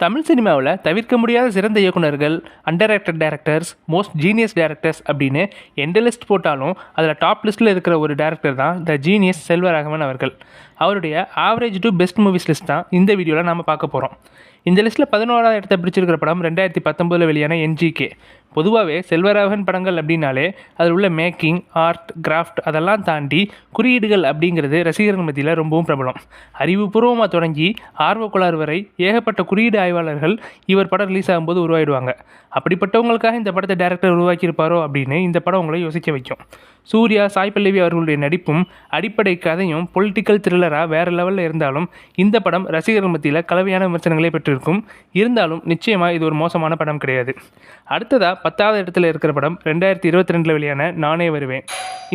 தமிழ் சினிமாவில் தவிர்க்க முடியாத சிறந்த இயக்குனர்கள், under directors, most genius directors அப்படின்னு எந்த லிஸ்ட் போட்டாலும் அதில் டாப் லிஸ்ட்டில் இருக்கிற ஒரு டேரக்டர் தான் த ஜீனியஸ் செல்வராகவன் அவர்கள். அவருடைய average to best movies list தான் இந்த வீடியோவில் நாம் பார்க்க போகிறோம். இந்த லிஸ்ட்டில் 11ஆவது இடத்தை பிடிச்சிருக்கிற படம் 2019 வெளியான NGK. பொதுவாகவே செல்வராகவன் படங்கள் அப்படின்னாலே அதில் உள்ள மேக்கிங், ஆர்ட், கிராஃப்ட் அதெல்லாம் தாண்டி குறியீடுகள் அப்படிங்கிறது ரசிகர்கள் மத்தியில் ரொம்பவும் பிரபலம். அறிவுபூர்வமாக தொடங்கி ஆர்வக்குளார் வரை ஏகப்பட்ட குறியீடு ஆய்வாளர்கள் இவர் படம் ரிலீஸ் ஆகும்போது உருவாயிடுவாங்க. அப்படிப்பட்டவங்களுக்காக இந்த படத்தை டேரக்டர் உருவாக்கியிருப்பாரோ அப்படின்னு இந்த படம் உங்களை யோசிக்க வைக்கும். சூர்யா, சாய் பல்லவி அவர்களுடைய நடிப்பும் அடிப்படை கதையும் பொலிட்டிக்கல் த்ரில்லராக வேறு லெவலில் இருந்தாலும் இந்த படம் ரசிகர்கள் மத்தியில் கலவையான விமர்சனங்களே பெற்றிருக்கும். இருந்தாலும் நிச்சயமாக இது ஒரு மோசமான படம் கிடையாது. அடுத்ததாக 10வது இடத்துல இருக்கிற படம் 2022 வெளியான நானே வருவேன்.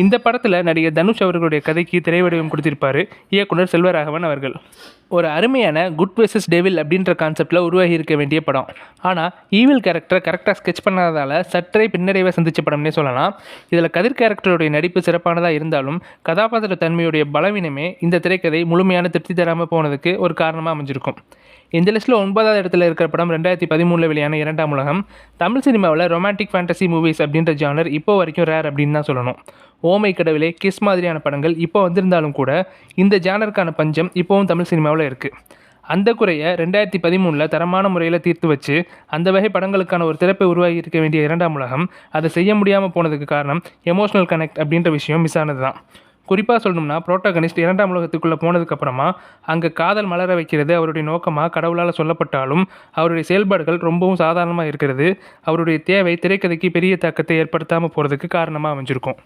இந்த படத்தில் நடிகர் தனுஷ் அவர்களுடைய கதைக்கு திரைவடிவம் கொடுத்திருப்பார் இயக்குனர் செல்வராகவன் அவர்கள். ஒரு அருமையான குட் வெர்சஸ் டெவில் அப்படின்ற கான்செப்டில் உருவாகி இருக்க வேண்டிய படம். ஆனால் ஈவில் கேரக்டரை கரெக்டாக ஸ்கெட்ச் பண்ணாததால் சற்றே பின்னடைவை சந்தித்த படம்னே சொல்லலாம். இதில் கதிர் கேரக்டருடைய நடிப்பு சிறப்பானதாக இருந்தாலும் கதாபாத்திர தன்மையுடைய பலவீனமே இந்த திரைக்கதை முழுமையான திருப்தி தராமல் போனதுக்கு ஒரு காரணமாக அமைஞ்சிருக்கும். இந்த லிஸ்ட்டில் 9வது இடத்துல இருக்கிற படம் 2013 வெளியான 2ஆம் உலகம். தமிழ் சினிமாவில் ரொமான்டிக் ஃபேண்டசி மூவிஸ் அப்படின்ற ஜானர் இப்போ வரைக்கும் ரேர் அப்படின்னு தான் சொல்லணும். ஓமை கடவுளே, கிஸ் மாதிரியான படங்கள் இப்போ வந்திருந்தாலும் கூட இந்த ஜானருக்கான பஞ்சம் இப்போவும் தமிழ் சினிமாவில் இருக்குது. அந்த குறையை 2013 தரமான முறையில் தீர்த்து வச்சு அந்த வகை படங்களுக்கான ஒரு திறப்பை உருவாகி இருக்க வேண்டிய 2ஆம் உலகம் அதை செய்ய முடியாமல் போனதுக்கு காரணம் எமோஷனல் கனெக்ட் அப்படின்ற விஷயம் மிஸ் ஆனது தான். குறிப்பாக சொல்லணும்னா புரோட்டகனிஸ்ட் 2ஆம் உலகத்துக்குள்ளே போனதுக்கப்புறமா அங்கே காதல் மலர வைக்கிறது அவருடைய நோக்கமாக கடவுளால் சொல்லப்பட்டாலும் அவருடைய செயல்பாடுகள் ரொம்பவும் சாதாரணமாக இருக்கிறது அவருடைய தேவை திரைக்கதைக்கு பெரிய தாக்கத்தை ஏற்படுத்தாமல் போகிறதுக்கு காரணமாக அமைஞ்சிருக்கும்.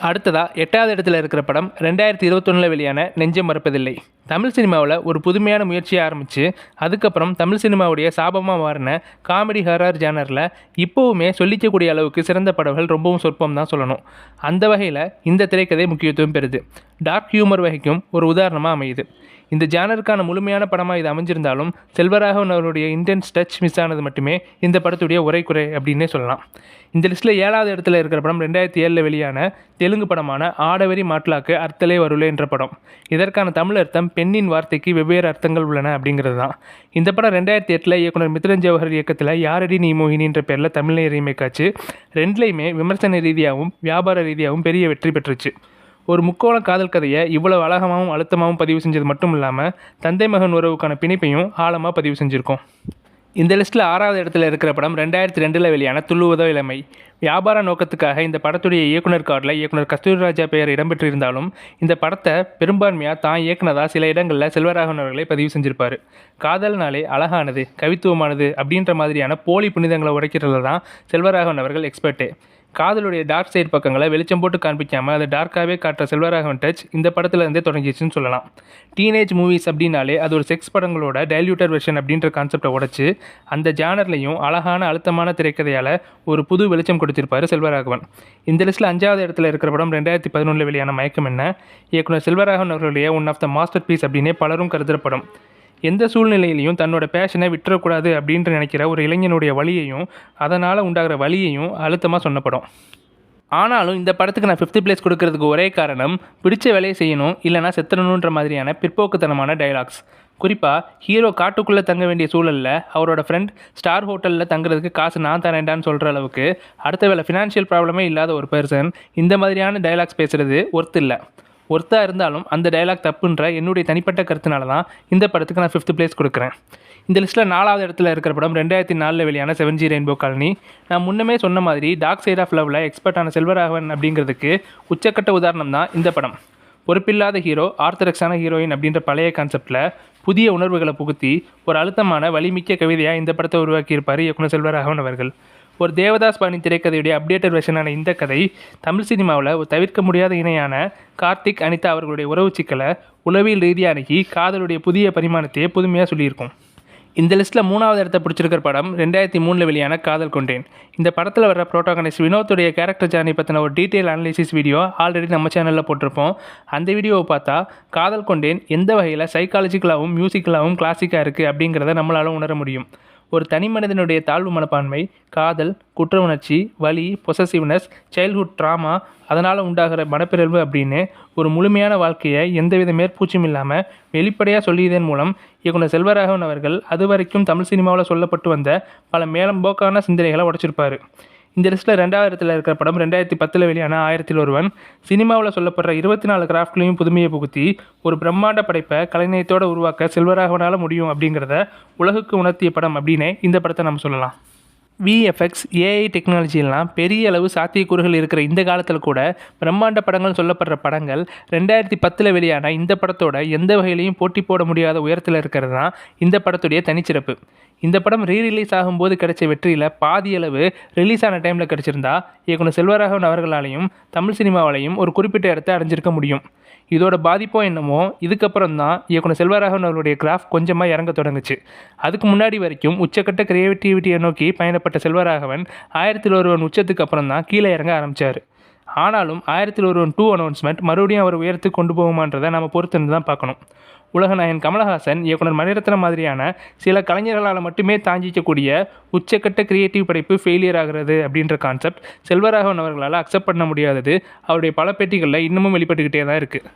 அடுத்ததாக 8வது இடத்துல இருக்கிற படம் 2021 வெளியான நெஞ்சம் மறப்பதில்லை. தமிழ் சினிமாவில் ஒரு புதுமையான முயற்சியை ஆரம்பித்து அதுக்கப்புறம் தமிழ் சினிமாவுடைய சாபமாக மாறின காமெடி ஹாரர் ஜானரில் இப்போவுமே சொல்லிக்கக்கூடிய அளவுக்கு சிறந்த படங்கள் ரொம்பவும் சொற்பம் தான் சொல்லணும். அந்த வகையில் இந்த திரைக்கதை முக்கியத்துவம் பெறுது. டார்க் ஹியூமர் வகைக்கும் ஒரு உதாரணமாக அமையுது. இந்த ஜானருக்கான முழுமையான படமாக இது அமைஞ்சிருந்தாலும் செல்வராகவன் அவருடைய இன்டென்ஸ் டச் மிஸ் ஆனது மட்டுமே இந்த படத்துடைய குறை அப்படின்னே சொல்லலாம். இந்த லிஸ்ட்டில் 7வது இடத்துல இருக்கிற படம் 2007 வெளியான தெலுங்கு படமான ஆடவரி மாட்லாக்கு அர்த்தலே வருலே என்ற படம். இதற்கான தமிழ் அர்த்தம் பெண்ணின் வார்த்தைக்கு வெவ்வேறு அர்த்தங்கள் உள்ளன அப்படிங்கிறது தான். இந்த படம் 2008 இயக்குனர் மித்ரன் ஜவஹர் இயக்கத்தில் யாரடி நீ மோகினின்ற பேரில் தமிழ்ல ரீமேக் ஆச்சு. ரெண்டுலேயுமே விமர்சன ரீதியாகவும் வியாபார ரீதியாகவும் பெரிய வெற்றி பெற்றுச்சு. ஒரு முக்கோண காதல் கதையை இவ்வளவு அழகமாகவும் அழுத்தமாகவும் பதிவு செஞ்சது மட்டும் இல்லாமல் தந்தை மகன் உறவுக்கான பிணைப்பையும் ஆழமாக பதிவு செஞ்சுருக்கோம். இந்த லிஸ்ட்டில் 6வது இடத்துல இருக்கிற படம் 2002 வெளியான துள்ளுவதோ இளமை. வியாபார நோக்கத்துக்காக இந்த படத்துடைய இயக்குனர் கார்டில் இயக்குனர் கஸ்தூரிராஜா பெயர் இடம்பெற்றிருந்தாலும் இந்த படத்தை பெரும்பான்மையாக தான் இயக்குனதாக சில இடங்களில் செல்வராகவன் அவர்களை பதிவு செஞ்சிருப்பார். காதல்னாலே அழகானது, கவித்துவமானது அப்படின்ற மாதிரியான போலி புனிதங்களை உடைக்கிறதுல தான் செல்வராகவன் அவர்கள் எக்ஸ்பர்ட்டு. காதலுடைய டார்க் சைடு பக்கங்களை வெளிச்சம் போட்டு காண்பிக்காமல் அதை டார்க்காகவே காட்டுற செல்வராகவன் டச் இந்த படத்தில் இருந்தே தொடங்கிடுச்சுன்னு சொல்லலாம். டீனேஜ் மூவிஸ் அப்படின்னாலே அது ஒரு செக்ஸ் படங்களோட டைல்யூட்டர் வெர்ஷன் அப்படின்ற கான்செப்டை உடைச்சு அந்த ஜானர்லையும் அழகான அழுத்தமான திரைக்கதையால் ஒரு புது வெளிச்சம் கொடுத்திருப்பார் செல்வராகவன். இந்த லிஸ்ட்டில் 5வது இடத்துல இருக்கிற படம் 2011 வெளியான மயக்கம் என்ன. இயக்குனர் செல்வராகவன் அவர்களுடைய one of the masterpiece அப்படின்னே பலரும் கருதுகிற படம். எந்த சூழ்நிலையிலையும் தன்னோட பேஷனை விட்டுறக்கூடாது அப்படின்ற நினைக்கிற ஒரு இளைஞனுடைய வழியையும் அதனால் உண்டாகிற வழியையும் அழுத்தமாக சொன்ன படம். ஆனாலும் இந்த படத்துக்கு நான் 5th பிளேஸ் கொடுக்கறதுக்கு ஒரே காரணம் பிடிச்ச வேலையை செய்யணும் இல்லைனா செத்துறணுன்ற மாதிரியான பிற்போக்குத்தனமான டைலாக்ஸ். குறிப்பாக ஹீரோ காட்டுக்குள்ளே தங்க வேண்டிய சூழலில் அவரோட ஃப்ரெண்ட் ஸ்டார் ஹோட்டலில் தங்குறதுக்கு காசு நான் தரேன்டான்னு சொல்கிற அளவுக்கு அடுத்த வேலை ஃபினான்ஷியல் ப்ராப்ளமே இல்லாத ஒரு பர்சன் இந்த மாதிரியான டைலாக்ஸ் பேசுகிறது ஒர்த்து இல்லை. ஒர்த்தாக இருந்தாலும் அந்த டைலாக் தப்புன்ற என்னுடைய தனிப்பட்ட கருத்துனால தான் இந்த படத்துக்கு நான் 5th பிளேஸ் கொடுக்குறேன். இந்த லிஸ்ட்டில் 4வது இடத்துல இருக்கிற படம் 2004 வெளியான 7G ரெயின்போ காலனி. நான் முன்னமே சொன்ன மாதிரி டார்க் சைட் ஆஃப் லவ்வில் எக்ஸ்பர்ட்டான செல்வராகவன் அப்படிங்கிறதுக்கு உச்சக்கட்ட உதாரணம் தான் இந்த படம். பொறுப்பில்லாத ஹீரோ, ஆர்த்தடாக்ஸான ஹீரோயின் அப்படின்ற பழைய கான்செப்டில் புதிய உணர்வுகளை புகுத்தி ஒரு அழுத்தமான வலிமிக்க கவிதையாக இந்த படத்தை உருவாக்கியிருப்பார் இயக்குனர் செல்வராகவன் அவர்கள். ஒரு தேவதாஸ் பாணி திரைக்கதையுடைய அப்டேட்டட் வெர்ஷனான இந்த கதை தமிழ் சினிமாவில் ஒரு தவிர்க்க முடியாத இணையான கார்த்திக், அனிதா அவர்களுடைய உறவு சிக்கலை உளவியல் ரீதியாக அணுகி காதலுடைய புதிய பரிமாணத்தையே புதுமையாக சொல்லியிருக்கும். இந்த லிஸ்ட்டில் 3வது இடத்தை பிடிச்சிருக்கிற படம் 2003 வெளியான காதல் கொண்டேன். இந்த படத்தில் வர புரோட்டகனிஸ்ட் வினோத்துடைய கேரக்டர் ஜார்னி பற்றின ஒரு டீட்டெயில் அனலைசிஸ் வீடியோ ஆல்ரெடி நம்ம சேனலில் போட்டிருப்போம். அந்த வீடியோவை பார்த்தா காதல் கொண்டேன் எந்த வகையில் சைக்காலஜிக்கலாகவும் மியூசிக்கலாகவும் கிளாசிக்காக இருக்குது அப்படிங்கிறத நம்மளால் உணர முடியும். ஒரு தனி மனிதனுடைய தாழ்வு மனப்பான்மை, காதல், குற்ற உணர்ச்சி, வலி, பொசசிவ்னஸ், சைல்ட்ஹுட் ட்ராமா, அதனால் உண்டாகிற மனப்பிறழ்வு அப்படின்னு ஒரு முழுமையான வாழ்க்கையை எந்தவித மேற்பூச்சும் இல்லாமல் வெளிப்படையாக சொல்லியதன் மூலம் இயக்குனர் செல்வராகவன் அவர்கள் அதுவரைக்கும் தமிழ் சினிமாவில் சொல்லப்பட்டு வந்த பல மேலம்போக்கான சிந்தனைகளை உடைச்சிருப்பார். இந்த லிஸ்ட்டில் 2வது இடத்துல இருக்கிற படம் 2010 வெளியான 1000ல் ஒருவன். சினிமாவில் சொல்லப்படுற 24 கிராஃப்ட்லையும் புதுமையை புகுத்தி ஒரு பிரம்மாண்ட படைப்பை கலைநயத்தோடு உருவாக்க செல்வராகவனால் முடியும் அப்படிங்கிறத உலகுக்கு உணர்த்திய படம் அப்படின்னு இந்த படத்தை நம்ம சொல்லலாம். விஎஃப்எக்ஸ், ஏஐ டெக்னாலஜிலாம் பெரிய அளவு சாத்தியக்கூறுகள் இருக்கிற இந்த காலத்தில் கூட பிரம்மாண்ட படங்கள் சொல்லப்படுற படங்கள் 2010 வெளியான இந்த படத்தோட எந்த வகையிலையும் போட்டி போட முடியாத உயரத்தில் இருக்கிறது தான் இந்த படத்துடைய தனிச்சிறப்பு. இந்த படம் ரீரிலீஸ் ஆகும்போது கிடைச்ச வெற்றியில் பாதி அளவு ரிலீஸ் ஆன டைமில் கிடைச்சிருந்தா இயக்குனர் செல்வராகவன் அவர்களாலையும் தமிழ் சினிமாவிலையும் ஒரு குறிப்பிட்ட இடத்தை அடைஞ்சிருக்க முடியும். இதோட பாதிப்போ என்னமோ இதுக்கப்புறம் தான் இயக்குனர் செல்வராகவன் அவர்களுடைய கிராஃப் கொஞ்சமாக இறங்க தொடங்குச்சு. அதுக்கு முன்னாடி வரைக்கும் உச்சக்கட்ட கிரியேட்டிவிட்டியை நோக்கி பயணப்பட்ட செல்வராகவன் 1000ல் ஒருவன் உச்சத்துக்கு அப்புறம் தான் கீழே இறங்க ஆரம்பித்தார். ஆனாலும் 1000ல் ஒருவன் 2 அனௌன்ஸ்மெண்ட் மறுபடியும் அவர் உயரத்துக்கு கொண்டு போகுமான்றதை நம்ம பொறுத்திருந்து தான் பார்க்கணும். உலகநாயகன் கமலஹாசன், இயக்குனர் மணிரத்னம் மாதிரியான சில கலைஞர்களால் மட்டுமே தாங்கிக்கக்கூடிய உச்சக்கட்ட கிரியேட்டிவ் படைப்பு ஃபெயிலியர் ஆகிறது அப்படின்ற கான்செப்ட் செல்வராகவன் அவர்களால் அக்செப்ட் பண்ண முடியாதது அவருடைய பல பேட்டிகளில் இன்னமும் வெளிப்பட்டுக்கிட்டே தான் இருக்குது.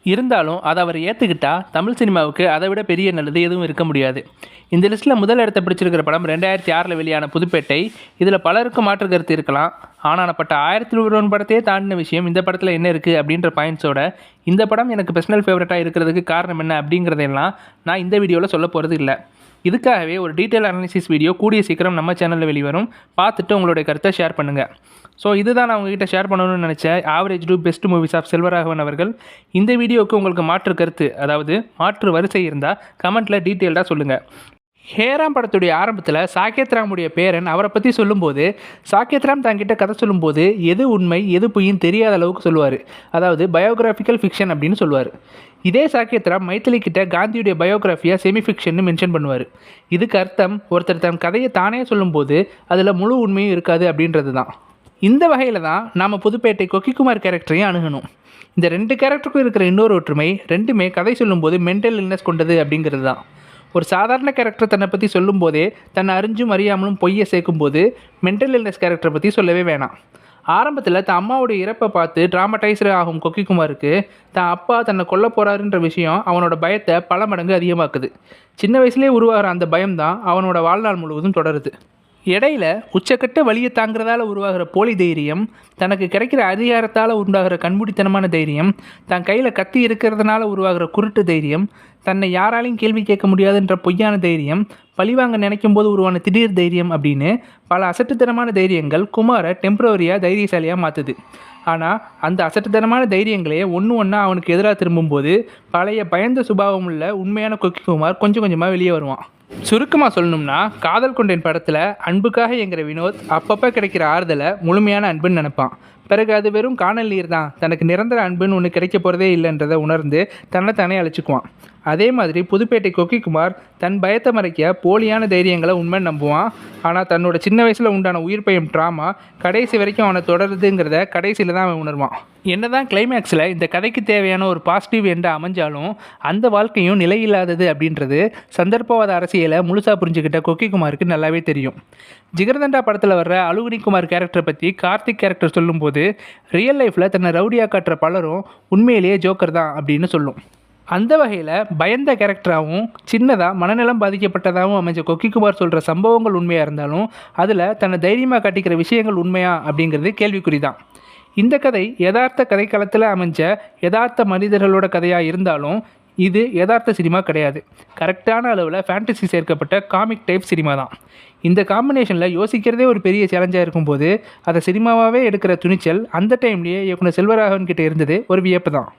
இருந்தாலும் அதை அவர் ஏற்றுக்கிட்டா தமிழ் சினிமாவுக்கு அதை விட பெரிய நல்லது எதுவும் இருக்க முடியாது. இந்த லிஸ்ட்டில் முதல் இடத்தை பிடிச்சிருக்கிற படம் 2006 வெளியான புதுப்பேட்டை. இதில் பலருக்கும் மாற்று கருத்து இருக்கலாம். ஆனானப்பட்ட 1000ல் ஒருவன் படத்தையே தாண்டின விஷயம் இந்த படத்தில் என்ன இருக்குது அப்படின்ற பாயிண்ட்ஸோட இந்த படம் எனக்கு பர்சனல் ஃபேவரட்டாக இருக்கிறதுக்கு காரணம் என்ன அப்படிங்கிறதெல்லாம் நான் இந்த வீடியோவில் சொல்ல போகிறது இல்லை. இதுக்காகவே ஒரு டீட்டெயில் அனாலிசிஸ் வீடியோ கூடிய சீக்கிரம் நம்ம சேனலில் வெளிவரும். பார்த்துட்டு உங்களுடைய கருத்தை ஷேர் பண்ணுங்கள். ஸோ இதுதான் நான் உங்ககிட்ட ஷேர் பண்ணணும்னு நினச்ச average to best movies of Selvaraghavan அவர்கள். இந்த வீடியோவுக்கு உங்களுக்கு மாற்று கருத்து, அதாவது மாற்று வரிசை இருந்தால் கமெண்ட்டில் டீட்டெயில்டாக சொல்லுங்கள். ஹேராம் படத்துடைய ஆரம்பத்தில் சாகேத் ராமுடைய பேரன் அவரை பற்றி சொல்லும்போது சாகேத் ராம் தங்கிட்ட கதை சொல்லும்போது எது உண்மை எது பொய்ன்னு தெரியாத அளவுக்கு சொல்லுவார். அதாவது பயோகிராஃபிக்கல் ஃபிக்ஷன் அப்படின்னு சொல்லுவார். இதே சாகேத் ராம் மைத்திலி கிட்ட காந்தியுடைய பயோகிராஃபியாக செமி ஃபிக்ஷன்னு மென்ஷன் பண்ணுவார். இதுக்கு அர்த்தம் ஒருத்தர் தன் கதையை தானே சொல்லும்போது அதில் முழு உண்மையும் இருக்காது அப்படின்றது தான். இந்த வகையில் தான் நாம் புதுப்பேட்டை கொக்கிக்குமார் கேரக்டரையும் அணுகணும். இந்த 2 கேரக்டருக்கும் இருக்கிற இன்னொரு ஒற்றுமை, ரெண்டுமே கதை சொல்லும்போது மென்டல் இல்னஸ் கொண்டது அப்படிங்கிறது தான். ஒரு சாதாரண கேரக்டர் தன்னை பற்றி சொல்லும்போதே தன்னை அறிஞ்சும் அறியாமலும் பொய்யை சேர்க்கும்போது மென்டல் இல்னஸ் கேரக்டரை பற்றி சொல்லவே வேணாம். ஆரம்பத்தில் தன் அம்மாவுடைய இறப்பை பார்த்து ட்ராமடைஸ்டு ஆகும் கொக்கிக்குமாருக்கு தான் அப்பா தன்னை கொல்ல போகிறாருன்ற விஷயம் அவனோட பயத்தை பல மடங்கு அதிகமாக்குது. சின்ன வயசுலேயே உருவாகிற அந்த பயம்தான் அவனோட வாழ்நாள் முழுவதும் தொடருது. இடையில உச்சக்கட்ட வலியை தாங்கிறதால உருவாகிற போலி தைரியம், தனக்கு கிடைக்கிற அதிகாரத்தால் உண்டாகிற கண்மூடித்தனமான தைரியம், தன் கையில் கத்தி இருக்கிறதுனால உருவாகிற குருட்டு தைரியம், தன்னை யாராலையும் கேள்வி கேட்க முடியாதுன்ற பொய்யான தைரியம், பழிவாங்க நினைக்கும் போது உருவான திடீர் தைரியம் அப்படின்னு பல அசட்டுத்தனமான தைரியங்கள் குமாரை டெம்பரவரியாக தைரியசாலியாக மாற்றுது. ஆனால் அந்த அசட்டுத்தனமான தைரியங்களே ஒன்றா அவனுக்கு எதிராக திரும்பும்போது பழைய பயந்த சுபாவம் உள்ள உண்மையான கொக்கிக்குமார் கொஞ்சம் கொஞ்சமாக வெளியே வருவான். சுருக்கமாக சொல்லணும்னா காதல் கொண்டேன் படத்தில் அன்புக்காக என்கிற வினோத் அப்பப்போ கிடைக்கிற ஆறுதலை முழுமையான அன்புன்னு நினைப்பான். பிறகு அது வெறும் காணல் நீர் தான், தனக்கு நிரந்தர அன்புன்னு ஒன்று கிடைக்க போகிறதே இல்லைன்றதை உணர்ந்து தன்னைத்தானே அழைச்சிக்குவான். அதே மாதிரி புதுப்பேட்டை கொக்கிக்குமார் தன் பயத்தை மறைக்க போலியான தைரியங்களை உண்மை நம்புவான். ஆனால் தன்னோட சின்ன வயசில் உண்டான உயிர் பயம் ட்ராமா கடைசி வரைக்கும் அவனை தொடருதுங்கிறத கடைசியில் தான் அவன் உணர்வான். என்னதான் கிளைமேக்ஸில் இந்த கதைக்கு தேவையான ஒரு பாசிட்டிவ் எண்டாக அமைஞ்சாலும் அந்த வாழ்க்கையும் நிலையில்லாதது அப்படின்றது சந்தர்ப்பவாத அரசியலை முழுசாக புரிஞ்சுக்கிட்ட கொக்கிக்குமாருக்கு நல்லாவே தெரியும். ஜிகர்தண்டா படத்தில் வர்ற அழுகுனிக்குமார் கேரக்டரை பற்றி கார்த்திக் கேரக்டர் சொல்லும்போது ரியல் லைஃப்பில் தன்னை ரவுடியாக காட்டுற பலரும் உண்மையிலேயே ஜோக்கர் தான் அப்படின்னு சொல்லும். அந்த வகையில் பயந்த கேரக்டராகவும் சின்னதாக மனநலம் பாதிக்கப்பட்டதாகவும் அமைஞ்ச கொக்கிக்குமார் சொல்கிற சம்பவங்கள் உண்மையாக இருந்தாலும் அதில் தன்னை தைரியமாக காட்டிக்கிற விஷயங்கள் உண்மையா அப்படிங்கிறது கேள்விக்குறி தான். இந்த கதை யதார்த்த கதைக்களத்தில் அமைஞ்ச யதார்த்த மனிதர்களோட கதையாக இருந்தாலும் இது யதார்த்த சினிமா கிடையாது. கரெக்டான அளவில் ஃபேண்டசி சேர்க்கப்பட்ட காமிக் டைப் சினிமா தான். இந்த காம்பினேஷனில் யோசிக்கிறதே ஒரு பெரிய சேலஞ்சாக இருக்கும்போது அதை சினிமாவாகவே எடுக்கிற துணிச்சல் அந்த டைம்லேயே இயக்குனர் செல்வராகவன் கிட்டே இருந்தது ஒரு வியப்பு தான்.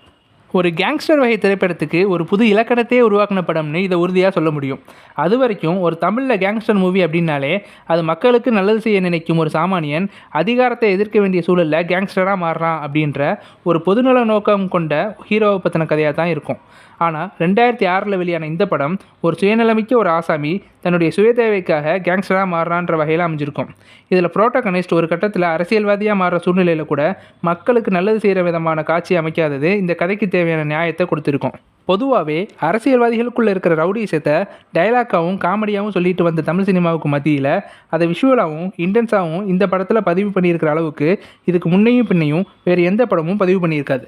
ஒரு கேங்ஸ்டர் வகை திரைப்படத்துக்கு ஒரு புது இலக்கணத்தையே உருவாக்கின படம்னு இதை உறுதியாக சொல்ல முடியும். அது வரைக்கும் ஒரு தமிழில் கேங்ஸ்டர் மூவி அப்படின்னாலே அது மக்களுக்கு நல்லது செய்ய நினைக்கும் ஒரு சாமானியன் அதிகாரத்தை எதிர்க்க வேண்டிய சூழலில் கேங்ஸ்டராக மாறுறான் அப்படின்ற ஒரு பொதுநல நோக்கம் கொண்ட ஹீரோவை பற்றின கதையாக தான் இருக்கும். ஆனால் 2006 வெளியான இந்த படம் ஒரு சுயநலமிக்க ஒரு ஆசாமி தன்னுடைய சுய தேவைக்காக கேங்ஸ்டராக மாறுறான்ற வகையில் அமைஞ்சிருக்கும். இதில் புரோட்டகனிஸ்ட் ஒரு கட்டத்தில் அரசியல்வாதியாக மாறுற சூழ்நிலையில் கூட மக்களுக்கு நல்லது செய்கிற விதமான காட்சி அமைக்காதது இந்த கதைக்கு தேவையான நியாயத்தை கொடுத்துருக்கோம். பொதுவாகவே அரசியல்வாதிகளுக்குள்ளே இருக்கிற ரவுடிசத்தை டைலாக்காகவும் காமெடியாகவும் சொல்லிட்டு வந்த தமிழ் சினிமாவுக்கு மத்தியில் அதை விஷுவலாகவும் இன்டென்ஸாகவும் இந்த படத்தில் பதிவு பண்ணியிருக்கிற அளவுக்கு இதுக்கு முன்னையும் பின்னையும் வேறு எந்த படமும் பதிவு பண்ணியிருக்காது.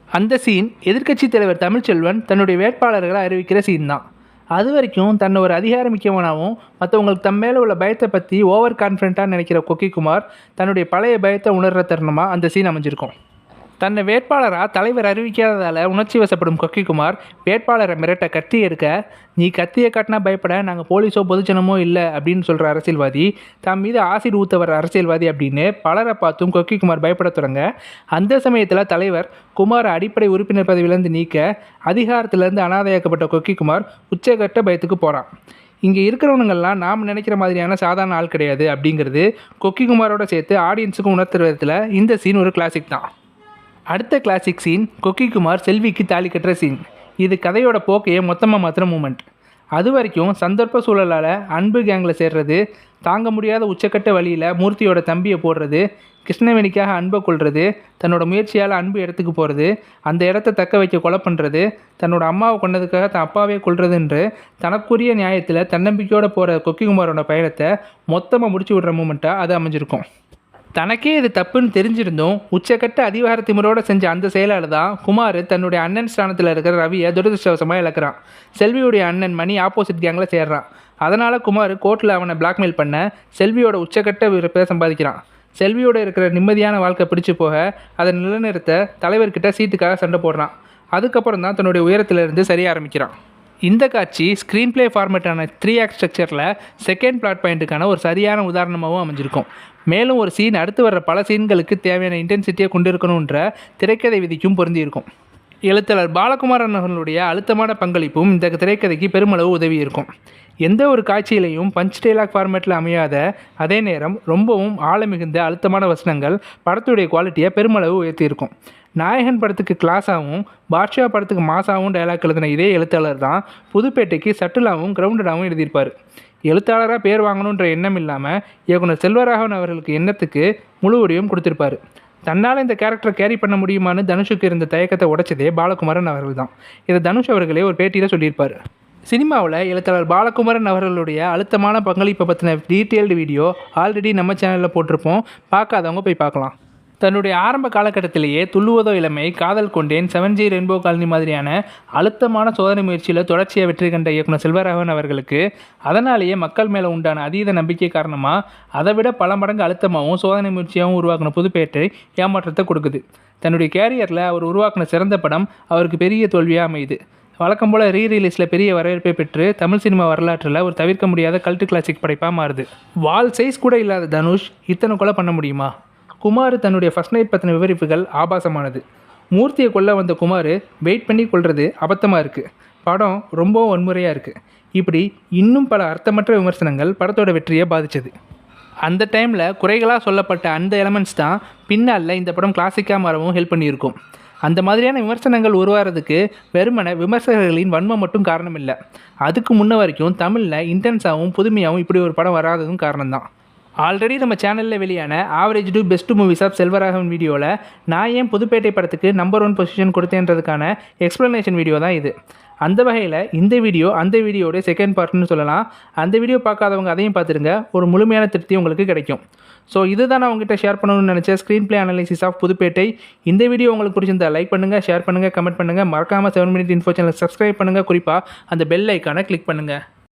அந்த சீன் எதிர்க்கட்சி தலைவர் தமிழ்ச்செல்வன் தன்னுடைய வேட்பாளர்களை அறிவிக்கிற சீன் தான். அது வரைக்கும் தன்னை ஒரு அதிகாரமிக்கவனாகவும் மற்றவங்களுக்கு தம் மேலே உள்ள பயத்தை பற்றி ஓவர் கான்ஃபிடென்ட்டாக நினைக்கிற கொக்கிக்குமார் தன்னுடைய பழைய பயத்தை உணர்கிற தருணமாக அந்த சீன் அமைஞ்சிருக்கும். தன்னை வேட்பாளராக தலைவர் அறிவிக்காததால் உணர்ச்சி வசப்படும் கொக்கிக்குமார் வேட்பாளரை மிரட்ட கத்தி எடுக்க, நீ கத்தியை காட்டினா பயப்பட நாங்கள் போலீஸோ பொதுஜனமோ இல்லை அப்படின்னு சொல்கிற அரசியல்வாதி, தம் மீது ஆசிட் ஊற்ற வர அரசியல்வாதி அப்படின்னு பலரை பார்த்தும் கொக்கிக்குமார் பயப்பட தொடங்க, அந்த சமயத்தில் தலைவர் குமாரை அடிப்படை உறுப்பினர் பதவியிலேருந்து நீக்க அதிகாரத்திலேருந்து அனாதையாக்கப்பட்ட கொக்கிக்குமார் உச்சகட்ட பயத்துக்கு போகிறான். இங்கே இருக்கிறவனுங்கள்லாம் நாம் நினைக்கிற மாதிரியான சாதாரண ஆள் கிடையாது அப்படிங்கிறது கொக்கிக்குமாரோட சேர்த்து ஆடியன்ஸுக்கும் உணர்த்துற விதத்தில் இந்த சீன் ஒரு கிளாசிக் தான். அடுத்த கிளாசிக் சீன் கொக்கிக்குமார் செல்விக்கு தாலி கட்டுற சீன். இது கதையோட போக்கையே மொத்தமாக மாத்திர மூமெண்ட். அது வரைக்கும் சந்தர்ப்ப சூழலால் அன்பு கேங்கில் சேர்றது, தாங்க முடியாத உச்சக்கட்ட வழியில் மூர்த்தியோட தம்பியை போடுறது, கிருஷ்ணவேணிக்காக அன்பை கொள்வது, தன்னோட முயற்சியால் அன்பு இடத்துக்கு போகிறது, அந்த இடத்த தக்க வைக்க கொலை பண்ணுறது, தன்னோட அம்மாவை கொண்டதுக்காக தன் அப்பாவே கொள்றதுன்று தனக்குரிய நியாயத்தில் தன்னம்பிக்கையோடு போகிற கொக்கிக்குமாரோட பயணத்தை மொத்தமாக முடிச்சு விடுற மூமெண்ட்டாக அது அமைஞ்சிருக்கும். தனக்கே இது தப்புன்னு தெரிஞ்சிருந்தும் உச்சக்கட்ட அதிகார திமிரோடு செஞ்ச அந்த செயலால் தான் குமார் தன்னுடைய அண்ணன் ஸ்தானத்தில் இருக்கிற ரவியை துரதிருஷ்டவசமாக இழக்கிறான். செல்வியுடைய அண்ணன் மணி ஆப்போசிட் கேங்கில் சேர்றான். அதனால் குமார் கோர்ட்டில் அவனை பிளாக்மெயில் பண்ண செல்வியோட உச்சக்கட்ட பேர் சம்பாதிக்கிறான். செல்வியோடு இருக்கிற நிம்மதியான வாழ்க்கை பிடிச்சி போக அதை நிலைநிறுத்த தலைவர்கிட்ட சீட்டுக்காக சண்டை போடுறான். அதுக்கப்புறம் தான் தன்னுடைய உயரத்திலிருந்து சரிய ஆரம்பிக்கிறான். இந்த காட்சி ஸ்க்ரீன் பிளே ஃபார்மேட்டான 3 ஆக்ட் ஸ்ட்ரக்சரில் செகண்ட் பிளாட் பாயிண்ட்டுக்கான ஒரு சரியான உதாரணமாகவும் அமைஞ்சிருக்கும். மேலும் ஒரு சீன் அடுத்து வர்ற பல சீன்களுக்கு தேவையான இன்டென்சிட்டியை கொண்டிருக்கணுன்ற திரைக்கதை விதிக்கும் பொருந்தியிருக்கும். எழுத்தாளர் பாலகுமாரன் அவர்களுடைய அழுத்தமான பங்களிப்பும் இந்த திரைக்கதைக்கு பெருமளவு உதவி இருக்கும். எந்த ஒரு காட்சியிலையும் பஞ்ச் டைலாக் ஃபார்மேட்டில் அமையாத அதே நேரம் ரொம்பவும் ஆழமிகுந்த அழுத்தமான வசனங்கள் படத்துடைய குவாலிட்டியை பெருமளவு உயர்த்தியிருக்கும். நாயகன் படத்துக்கு கிளாஸாகவும் பாட்ஷா படத்துக்கு மாசாகவும் டைலாக் எழுதின இதே எழுத்தாளர் தான் புதுப்பேட்டைக்கு சட்டிலாகவும் கிரவுண்டடாகவும் எழுதியிருப்பார். எழுத்தாளராக பேர் வாங்கணுன்ற எண்ணம் இல்லாமல் இயக்குனர் செல்வராகவன் அவர்களுக்கு எண்ணத்துக்கு முழு உரிமையும் கொடுத்துருப்பார். தன்னால் இந்த கேரக்டரை கேரி பண்ண முடியுமான்னு தனுஷுக்கு இருந்த தயக்கத்தை உடைச்சதே பாலகுமாரன் அவர்கள் தான். இதை தனுஷ் அவர்களே ஒரு பேட்டியில் சொல்லியிருப்பார். சினிமாவில் எழுத்தாளர் பாலகுமாரன் அவர்களுடைய அழுத்தமான பங்களிப்பை பற்றின டீட்டெயில்டு வீடியோ ஆல்ரெடி நம்ம சேனலில் போட்டிருப்போம். பார்க்காதவங்க போய் பார்க்கலாம். தன்னுடைய ஆரம்ப காலகட்டத்திலேயே துள்ளுவதோ இளமை, காதல் கொண்டேன், 7G ரெயின்போ காலனி மாதிரியான அழுத்தமான சோதனை முயற்சியில் தொடர்ச்சியாக வெற்றி கண்ட இயக்குனர் செல்வராகவன் அவர்களுக்கு அதனாலேயே மக்கள் மேலே உண்டான அதீத நம்பிக்கை காரணமாக அதை விட பல மடங்கு அழுத்தமாகவும் சோதனை முயற்சியாகவும் உருவாக்கின புதுப்பேட்டை ஏமாற்றத்தை கொடுக்குது. தன்னுடைய கேரியரில் அவர் உருவாக்கின சிறந்த படம் அவருக்கு பெரிய தோல்வியாக அமையுது. வழக்கம் போல் ரீரிலீஸில் பெரிய வரவேற்பை பெற்று தமிழ் சினிமா வரலாற்றில் ஒரு தவிர்க்க முடியாத கல்ட்டு கிளாசிக் படைப்பாக மாறுது. வால் சைஸ் கூட இல்லாத தனுஷ் இத்தனை கொலை பண்ண முடியுமா? குமார் தன்னுடைய ஃபர்ஸ்ட் நைட் பற்றின விவரிப்புகள் ஆபாசமானது. மூர்த்தியை கொல்ல வந்த குமார் வெயிட் பண்ணி கொள்வது அபத்தமாக இருக்குது. படம் ரொம்பவும் வன்முறையாக இருக்குது. இப்படி இன்னும் பல அர்த்தமற்ற விமர்சனங்கள் படத்தோட வெற்றியை பாதித்தது. அந்த டைமில் குறைகளாக சொல்லப்பட்ட அந்த எலமெண்ட்ஸ் தான் பின்னால் இந்த படம் கிளாசிக்காக மாறவும் ஹெல்ப் பண்ணியிருக்கும். அந்த மாதிரியான விமர்சனங்கள் உருவாகிறதுக்கு வெறுமன விமர்சகர்களின் வன்மம் மட்டும் காரணம் இல்லை. அதுக்கு முன்ன வரைக்கும் தமிழில் இன்டென்ஸாகவும் புதுமையாகவும் இப்படி ஒரு படம் வராததும் காரணம்தான். ஆல்ரெடி நம்ம சேனலில் வெளியான average to best movies of Selvaraghavan வீடியோவில் நான் ஏன் புதுப்பேட்டை படத்துக்கு நம்பர் 1 பொசிஷன் கொடுத்தேன்றதுக்கான எக்ஸ்ப்ளனேஷன் வீடியோ தான் இது. அந்த வகையில் இந்த வீடியோ அந்த வீடியோட செகண்ட் பார்ட்னு சொல்லலாம். அந்த வீடியோ பார்க்காதவங்க அதையும் பார்த்துருங்க. ஒரு முழுமையான திருப்தி உங்களுக்கு கிடைக்கும். ஸோ இதுதான் நான் உங்கள்கிட்ட ஷேர் பண்ணணும்னு நினச்ச screenplay analysis of Pudhupettai. இந்த வீடியோ உங்களுக்கு பிடிச்சிருந்தா லைக் பண்ணுங்கள், ஷேர் பண்ணுங்கள், கமெண்ட் பண்ணுங்கள். மறக்காமல் 7 Minute Info சேனல் சப்ஸ்கிரைப் பண்ணுங்கள். குறிப்பாக அந்த பெல் ஐக்கானை கிளிக் பண்ணுங்கள்.